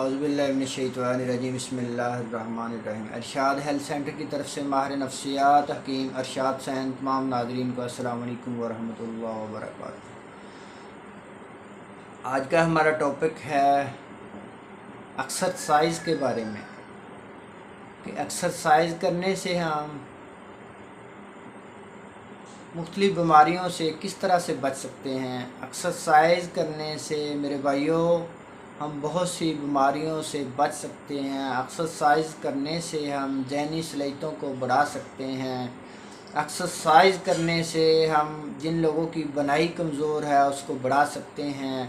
औज़ुबिल्लाहिमिनश्शैतानिर्रजीम बिस्मिल्लाहिर्रहमानिर्रहीम। Arshad health centre की तरफ से माहिर नफ्सियात हकीम अरशाद सैन तमाम नाज़रीन को अस्सलाम वालेकुम वरहमतुल्लाहि वबरकातुहू। आज का हमारा टॉपिक है एक्सरसाइज के बारे में कि एक्सरसाइज करने से हम मुख्तलिफ़ बीमारियों से किस तरह से बच सकते हैं। एक्सरसाइज करने से मेरे भाइयों हम बहुत सी बीमारियों से बच सकते हैं। एक्सरसाइज करने से हम ज़हनी सलाहियतों को बढ़ा सकते हैं। एक्सरसाइज करने से हम जिन लोगों की बनाई कमज़ोर है उसको बढ़ा सकते हैं।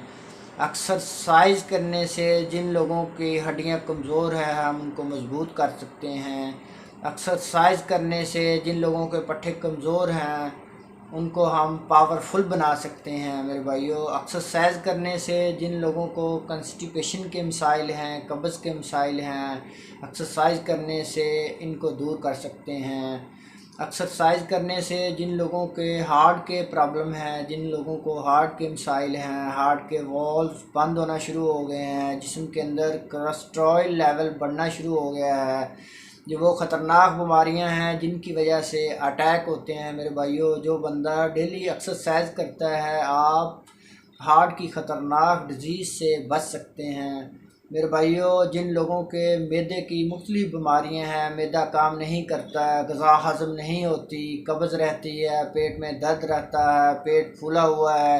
एक्सरसाइज करने से जिन लोगों की हड्डियां कमज़ोर है हम उनको मजबूत कर सकते हैं। एक्सरसाइज करने से जिन लोगों के पट्टे कमज़ोर हैं उनको हम पावरफुल बना सकते हैं। मेरे भाइयों, एक्सरसाइज करने से जिन लोगों को कंस्टिपेशन के मसाइल हैं, कब्ज़ के मसाइल हैं, एक्सरसाइज करने से इनको दूर कर सकते हैं। एक्सरसाइज करने से जिन लोगों के हार्ट के प्रॉब्लम हैं, जिन लोगों को हार्ट के मसाइल हैं, हार्ट के वॉल्व बंद होना शुरू हो गए हैं, जिस्म के अंदर कोलेस्ट्रॉल लेवल बढ़ना शुरू हो गया है, जो वो ख़तरनाक बीमारियां हैं जिनकी वजह से अटैक होते हैं। मेरे भाइयों, जो बंदा डेली एक्सरसाइज करता है आप हार्ट की ख़तरनाक डिजीज़ से बच सकते हैं। मेरे भाइयों, जिन लोगों के मैदे की मुख्तलिफ़ बीमारियां हैं, मैदा काम नहीं करता है, ग़िज़ा हज़म नहीं होती, कब्ज़ रहती है, पेट में दर्द रहता है, पेट फूला हुआ है,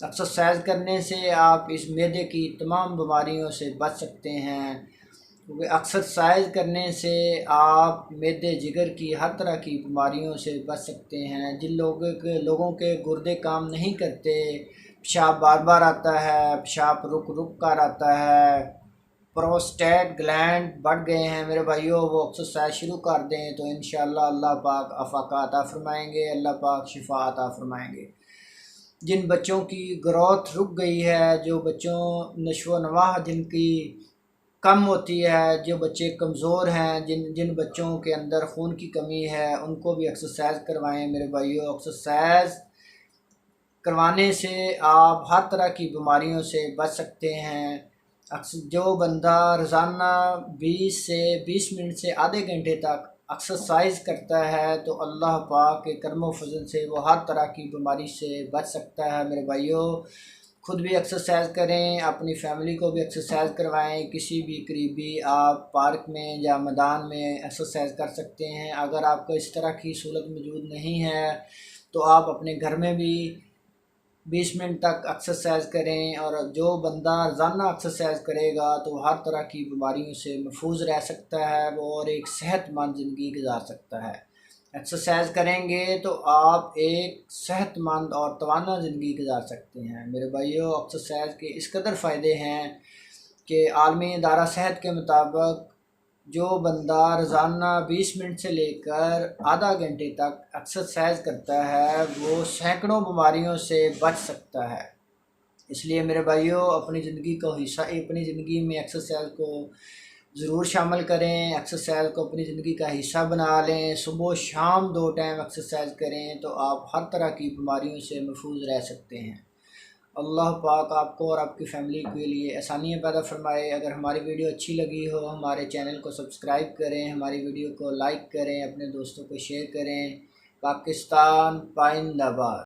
एक्सरसाइज करने से आप इस मैदे की तमाम बीमारियों से बच सकते हैं। क्योंकि एक्सरसाइज करने से आप मैदे जिगर की हर तरह की बीमारियों से बच सकते हैं। जिन लोगों के गुर्दे काम नहीं करते, पेशाब बार बार आता है, पेशाब रुक रुक कर आता है, प्रोस्टेट ग्लैंड बढ़ गए हैं, मेरे भाइयों वो एक्सरसाइज शुरू कर दें तो इंशाअल्लाह अल्लाह पाक आफ़ाक़ा अता फरमाएंगे, अल्लाह पाक शिफा अता फरमाएंगे। जिन बच्चों की ग्रोथ रुक गई है, जो बच्चों नशो नवाह जिनकी कम होती है, जो बच्चे कमज़ोर हैं, जिन बच्चों के अंदर खून की कमी है, उनको भी एक्सरसाइज करवाएं। मेरे भाइयों, एक्सरसाइज करवाने से आप हर तरह की बीमारियों से बच सकते हैं। जो बंदा रोज़ाना 20 मिनट से आधे घंटे तक एक्सरसाइज करता है तो अल्लाह पाक के करम फजल से वो हर तरह की बीमारी से बच सकता है। मेरे भाइयों, खुद भी एक्सरसाइज करें, अपनी फैमिली को भी एक्सरसाइज करवाएं। किसी भी करीबी आप पार्क में या मैदान में एक्सरसाइज कर सकते हैं। अगर आपको इस तरह की सहूलत मौजूद नहीं है तो आप अपने घर में भी 20 मिनट तक एक्सरसाइज करें। और जो बंदा रोज़ाना एक्सरसाइज करेगा तो हर तरह की बीमारियों से महफूज रह सकता है वो और एक सेहतमंद ज़िंदगी गुजार सकता है। एक्सरसाइज करेंगे तो आप एक सेहतमंद और तवाना ज़िंदगी गुजार सकते हैं। मेरे भाइयों, एक्सरसाइज के इस कदर फ़ायदे हैं कि आलमी इदारा सेहत के मुताबिक जो बंदा रोज़ाना 20 मिनट से लेकर आधा घंटे तक एक्सरसाइज करता है वो सैकड़ों बीमारियों से बच सकता है। इसलिए मेरे भाइयों, अपनी ज़िंदगी में एक्सरसाइज को ज़रूर शामिल करें। एक्सरसाइज को अपनी ज़िंदगी का हिस्सा बना लें। सुबह शाम 2 टाइम एक्सरसाइज करें तो आप हर तरह की बीमारियों से महफूज रह सकते हैं। अल्लाह पाक आपको और आपकी फ़ैमिली के लिए आसानियाँ पैदा फरमाए। अगर हमारी वीडियो अच्छी लगी हो हमारे चैनल को सब्सक्राइब करें, हमारी वीडियो को लाइक करें, अपने दोस्तों को शेयर करें। पाकिस्तान जिंदाबाद।